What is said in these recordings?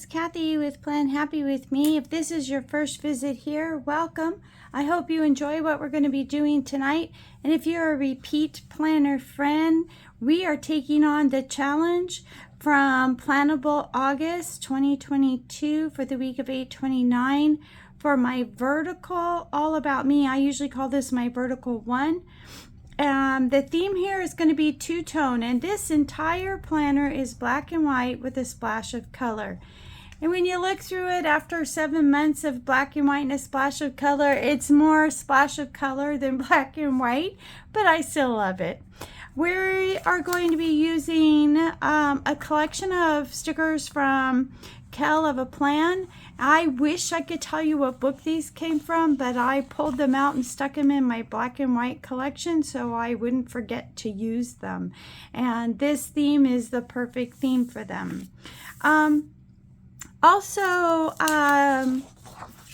it's Kathy with Plan Happy with Me. If this is your first visit here, welcome. I hope you enjoy what we're going to be doing tonight. And if you're a repeat planner friend, we are taking on the challenge from Plannable August 2022 for the week of 8/29 for my vertical All About Me. I usually call this my vertical one. The theme here is going to be two-tone, and this entire planner is black and white with a splash of color. And when you look through it after 7 months of black and white and a splash of color, it's more splash of color than black and white, but I still love it. We are going to be using a collection of stickers from Kell of a Plan. I wish I could tell you what book these came from, but I pulled them out and stuck them in my black and white collection so I wouldn't forget to use them. And this theme is the perfect theme for them. Also, in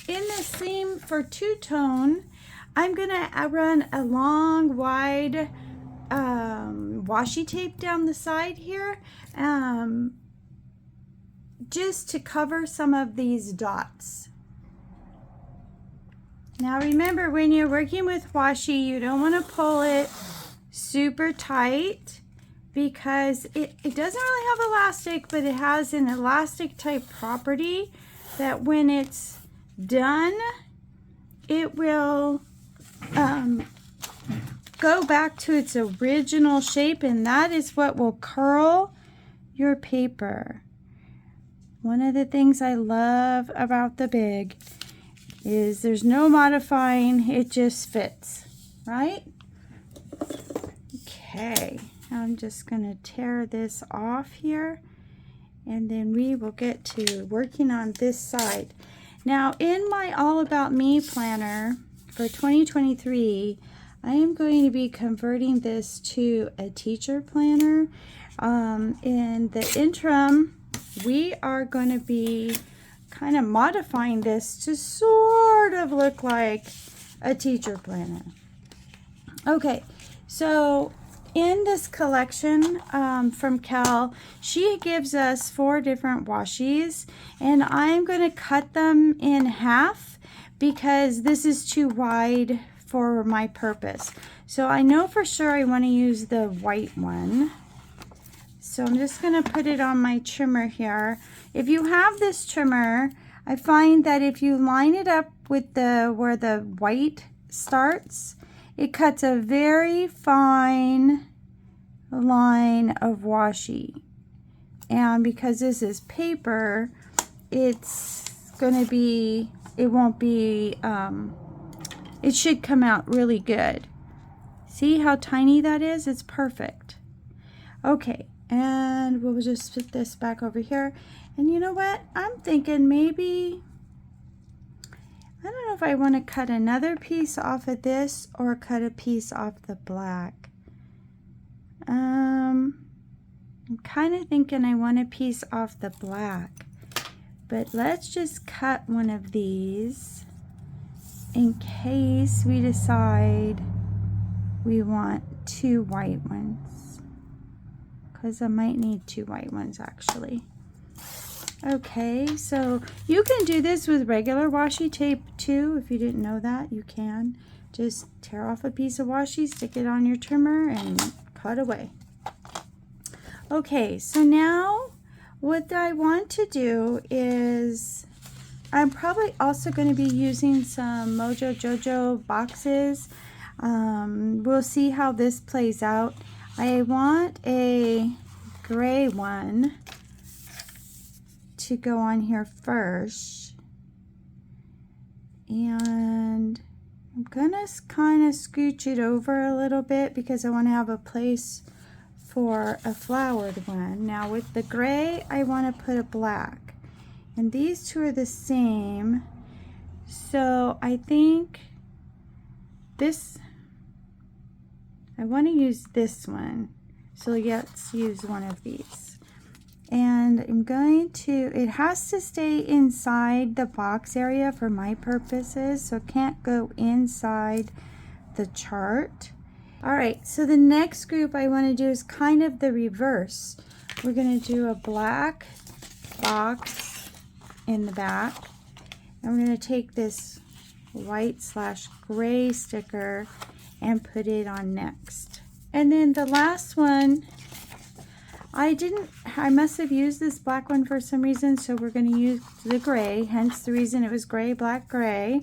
this theme for two-tone, I'm going to run a long, wide washi tape down the side here. Just to cover some of these dots. Now remember, when you're working with washi, you don't want to pull it super tight because it doesn't really have elastic, but it has an elastic type property that when it's done, it will go back to its original shape, and that is what will curl your paper. One of the things I love about the big is there's no modifying, it just fits, right? Okay, I'm just going to tear this off here, and then we will get to working on this side. Now, in my All About Me planner for 2023, I am going to be converting this to a teacher planner. In the interim, we are going to be kind of modifying this to sort of look like a teacher planner. Okay, so in this collection from Kell, she gives us 4 different washi's, and I'm going to cut them in half because this is too wide for my purpose. So I know for sure I want to use the white one. So I'm just going to put it on my trimmer here. If you have this trimmer, I find that if you line it up with where the white starts, it cuts a very fine line of washi. And because this is paper, it's going to be, it won't be, it should come out really good. See how tiny that is? It's perfect. Okay. And we'll just put this back over here. And you know what? I'm thinking maybe, I don't know if I want to cut another piece off of this or cut a piece off the black. I'm kind of thinking I want a piece off the black. But let's just cut one of these in case we decide we want 2 white ones. Because I might need 2 white ones actually. Okay, so you can do this with regular washi tape too. If you didn't know that, you can. Just tear off a piece of washi, stick it on your trimmer, and cut away. Okay, so now what I want to do is, I'm probably also going to be using some Mojo Jojo boxes. We'll see how this plays out. I want a gray one to go on here first, and I'm gonna kind of scooch it over a little bit because I want to have a place for a flowered one. Now with the gray, I want to put a black, and these two are the same, so I think this, I want to use this one, so let's use one of these. And I'm going to, it has to stay inside the box area for my purposes, so it can't go inside the chart. All right, so the next group I want to do is kind of the reverse. We're going to do a black box in the back. And we're going to take this white/gray sticker and put it on next. And then the last one, I must have used this black one for some reason, so we're going to use the gray, hence the reason it was gray, black, gray.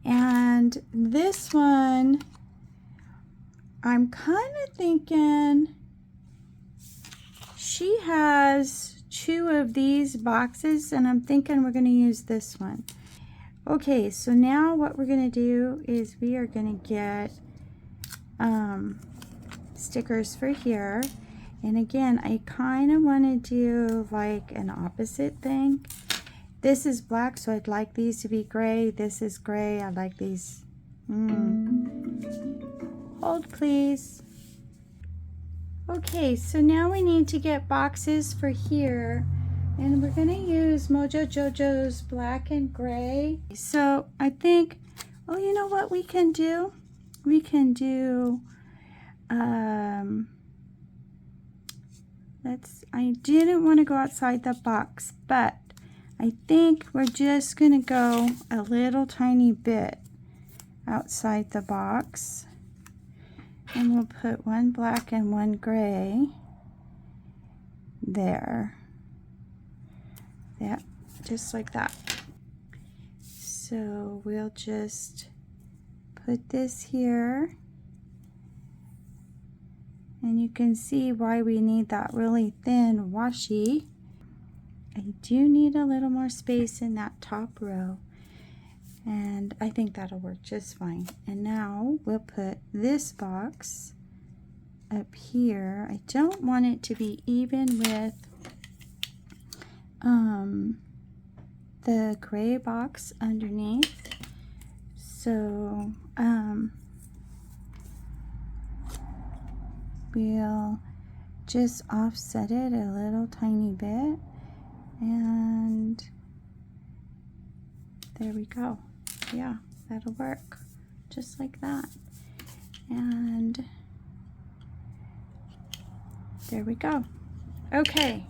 And this one, I'm kind of thinking she has 2 of these boxes, and I'm thinking we're going to use this one. Okay, so now what we're going to do is we are going to get stickers for here. And again, I kind of want to do like an opposite thing. This is black, so I'd like these to be gray. This is gray. I like these. Hold, please. Okay, so now we need to get boxes for here. And we're going to use Mojo Jojo's black and gray. So I think, oh, you know what we can do? We can do, I didn't want to go outside the box, but I think we're just going to go a little tiny bit outside the box. And we'll put one black and one gray there. Yeah, just like that. So we'll just put this here. And you can see why we need that really thin washi. I do need a little more space in that top row. And I think that'll work just fine. And now we'll put this box up here. I don't want it to be even with the gray box underneath. So we'll just offset it a little tiny bit, and there we go. Yeah, that'll work just like that. And there we go. Okay,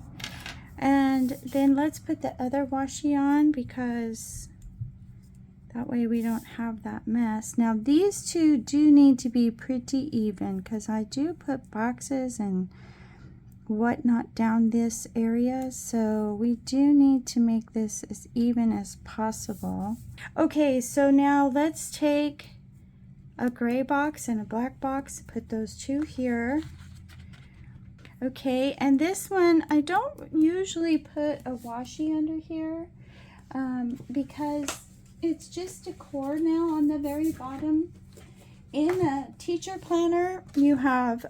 and then let's put the other washi on, because that way we don't have that mess. Now these two do need to be pretty even, because I do put boxes and whatnot down this area, so we do need to make this as even as possible. Okay, so now let's take a gray box and a black box, put those two here. Okay, and this one, I don't usually put a washi under here because it's just decor now on the very bottom. In a teacher planner, you have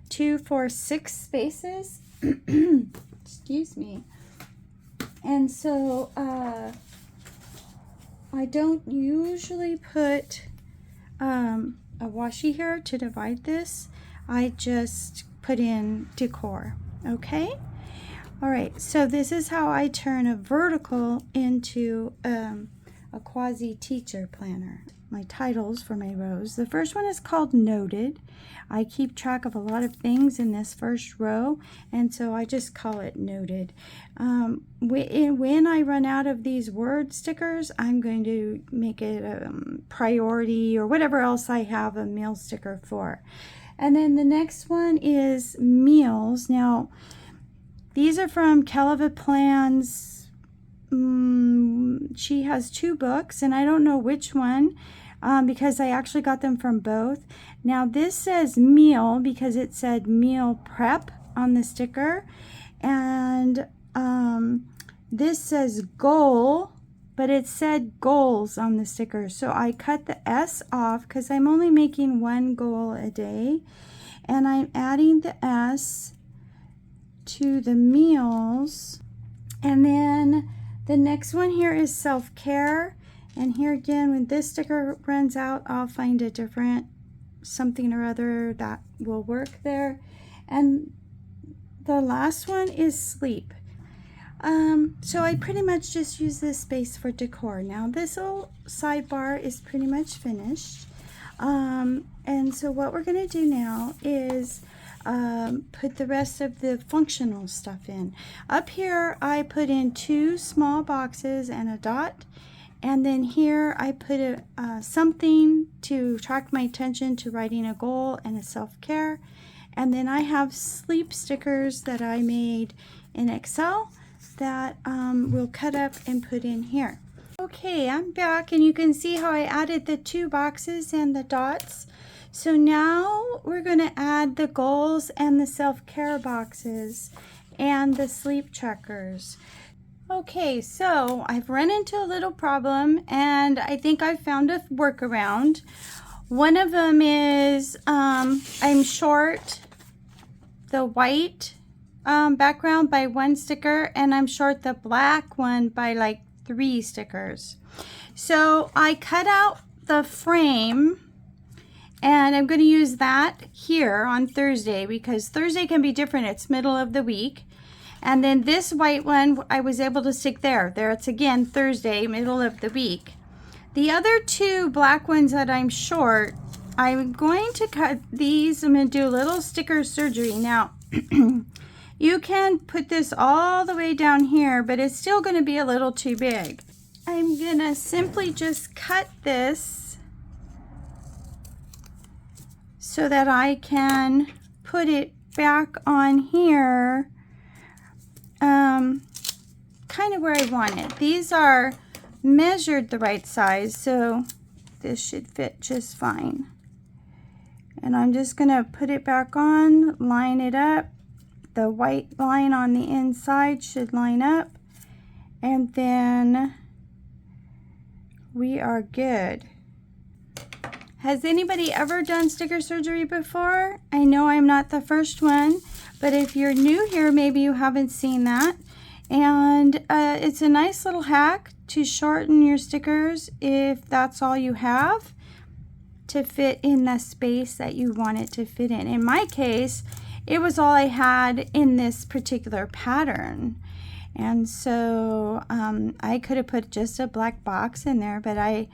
2, 4, 6 spaces. Excuse me. And so I don't usually put a washi here to divide this. I just put in decor. Okay? All right, so this is how I turn a vertical into a quasi teacher planner. My titles for my rows. The first one is called Noted. I keep track of a lot of things in this first row, and so I just call it Noted. When I run out of these word stickers, I'm going to make it a priority or whatever else I have a meal sticker for. And then the next one is Meals. Now, these are from Kell Plan's. She has 2 books, and I don't know which one because I actually got them from both. Now this says meal because it said meal prep on the sticker, and this says goal, but it said goals on the sticker. So I cut the S off because I'm only making 1 goal a day, and I'm adding the S to the meals. And then the next one here is self-care, and here again, when this sticker runs out, I'll find a different something or other that will work there. And the last one is sleep. So I pretty much just use this space for decor. Now this little sidebar is pretty much finished. And so what we're going to do now is put the rest of the functional stuff in. Up here I put in 2 small boxes and a dot, and then here I put something to attract my attention to writing a goal and a self-care. And then I have sleep stickers that I made in Excel that we'll cut up and put in here. Okay, I'm back, and you can see how I added the 2 boxes and the dots. So now we're going to add the goals and the self-care boxes and the sleep checkers. Okay, so I've run into a little problem, and I think I found a workaround. One of them is I'm short the white background by 1 sticker, and I'm short the black one by like 3 stickers. So I cut out the frame, and I'm going to use that here on Thursday because Thursday can be different. It's middle of the week. And then this white one I was able to stick there. There it's again Thursday, middle of the week. The other 2 black ones that I'm short, I'm going to cut these. I'm going to do a little sticker surgery. Now, you can put this all the way down here, but it's still going to be a little too big. I'm going to simply just cut this so that I can put it back on here, kind of where I want it. These are measured the right size, so this should fit just fine. And I'm just going to put it back on, line it up. The white line on the inside should line up, and then we are good. Has anybody ever done sticker surgery before? I know I'm not the first one, but if you're new here, maybe you haven't seen that. And it's a nice little hack to shorten your stickers if that's all you have, to fit in the space that you want it to fit in. In my case, it was all I had in this particular pattern. And so I could have put just a black box in there, but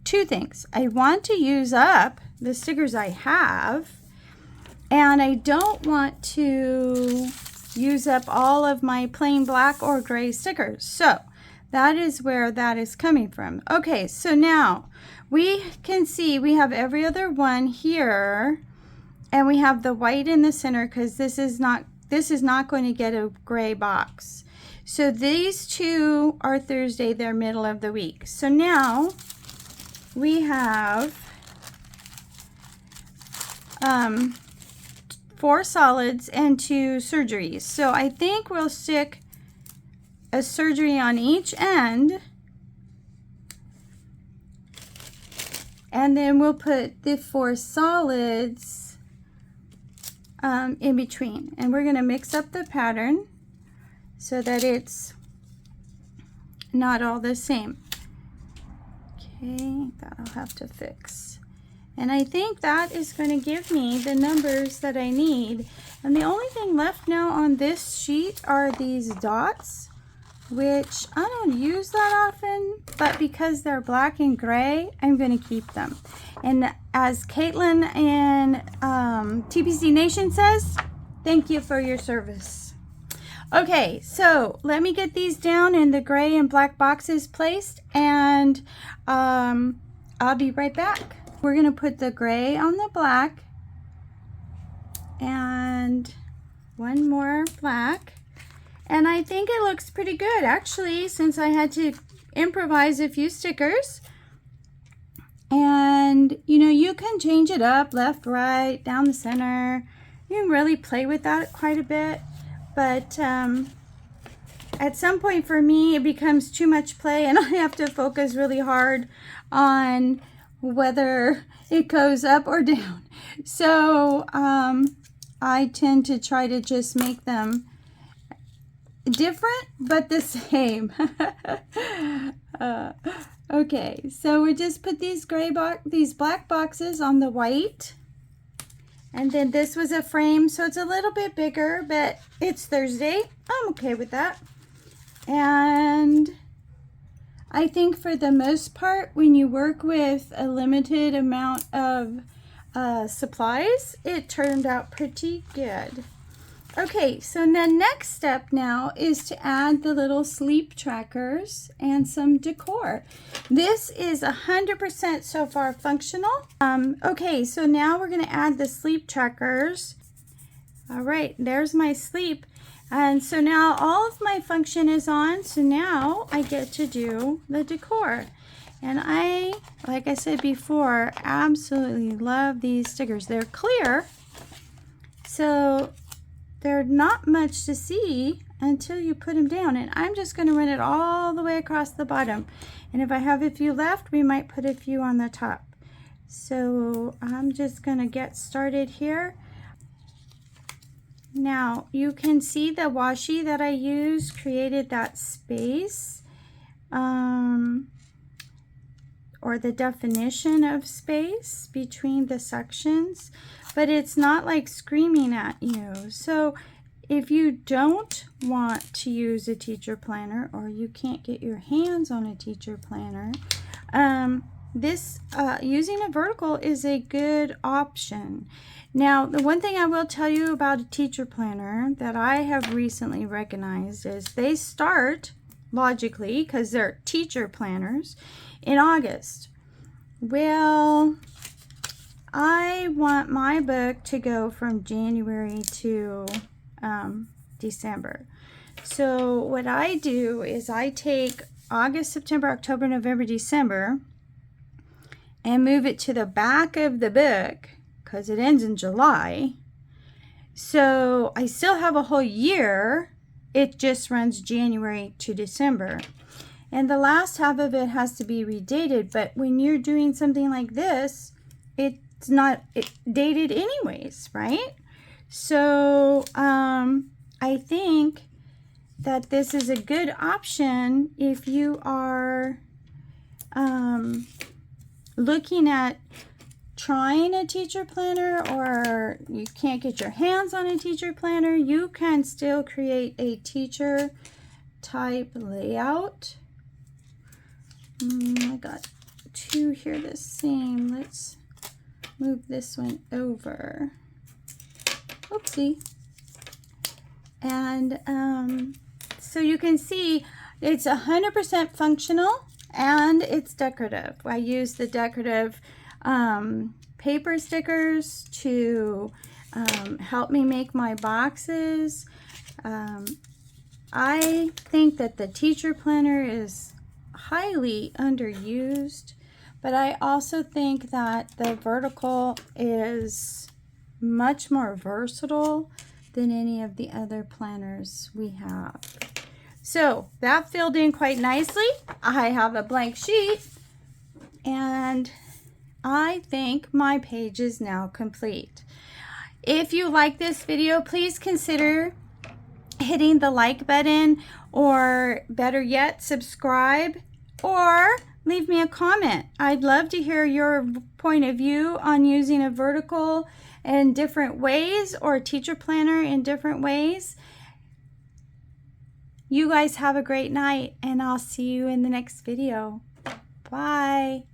2 things. I want to use up the stickers I have, and I don't want to use up all of my plain black or gray stickers. So that is where that is coming from. Okay, so now we can see we have every other one here, and we have the white in the center because this is not going to get a gray box. So these 2 are Thursday, they're middle of the week. So now we have 4 solids and 2 surgeries. So I think we'll stick a surgery on each end, and then we'll put the 4 solids in between. And we're going to mix up the pattern so that it's not all the same. Okay, that I'll have to fix. And I think that is going to give me the numbers that I need. And the only thing left now on this sheet are these dots, which I don't use that often, but because they're black and gray, I'm going to keep them. And as Caitlin in TPC Nation says, thank you for your service. Okay, so let me get these down in the gray and black boxes placed, and I'll be right back. We're going to put the gray on the black and 1 more black. And I think it looks pretty good, actually, since I had to improvise a few stickers. And, you know, you can change it up, left, right, down the center. You can really play with that quite a bit. But at some point for me, it becomes too much play, and I have to focus really hard on whether it goes up or down. So I tend to try to just make them different but the same. Okay, so we just put these black boxes on the white, and then this was a frame, so it's a little bit bigger, but it's Thursday. I'm okay with that. And I think for the most part, when you work with a limited amount of supplies, it turned out pretty good. Okay, so the next step now is to add the little sleep trackers and some decor. This is 100% so far functional. Okay, so now we're going to add the sleep trackers. All right, there's my sleep. And so now all of my function is on, so now I get to do the decor. And I, like I said before, absolutely love these stickers. They're clear, so they're not much to see until you put them down. And I'm just going to run it all the way across the bottom. And if I have a few left, we might put a few on the top. So I'm just going to get started here. Now you can see the washi that I used created that space, or the definition of space between the sections, but it's not like screaming at you. So if you don't want to use a teacher planner, or you can't get your hands on a teacher planner, using a vertical is a good option. Now, the one thing I will tell you about a teacher planner that I have recently recognized is they start logically, because they're teacher planners, in August. Well, I want my book to go from January to December. So what I do is I take August, September, October, November, December and move it to the back of the book because it ends in July. So I still have a whole year. It just runs January to December. And the last half of it has to be redated, but when you're doing something like this, it's not dated anyways, right? So I think that this is a good option if you are looking at trying a teacher planner, or you can't get your hands on a teacher planner. You can still create a teacher type layout. I got two here the same. Let's move this one over. Oopsie. And so you can see it's 100% functional and it's decorative. I use the decorative paper stickers to help me make my boxes. I think that the teacher planner is highly underused, but I also think that the vertical is much more versatile than any of the other planners we have. So that filled in quite nicely. I have a blank sheet, and I think my page is now complete. If you like this video, please consider hitting the like button, or better yet, subscribe, or leave me a comment. I'd love to hear your point of view on using a vertical in different ways, or a teacher planner in different ways. You guys have a great night, and I'll see you in the next video. Bye.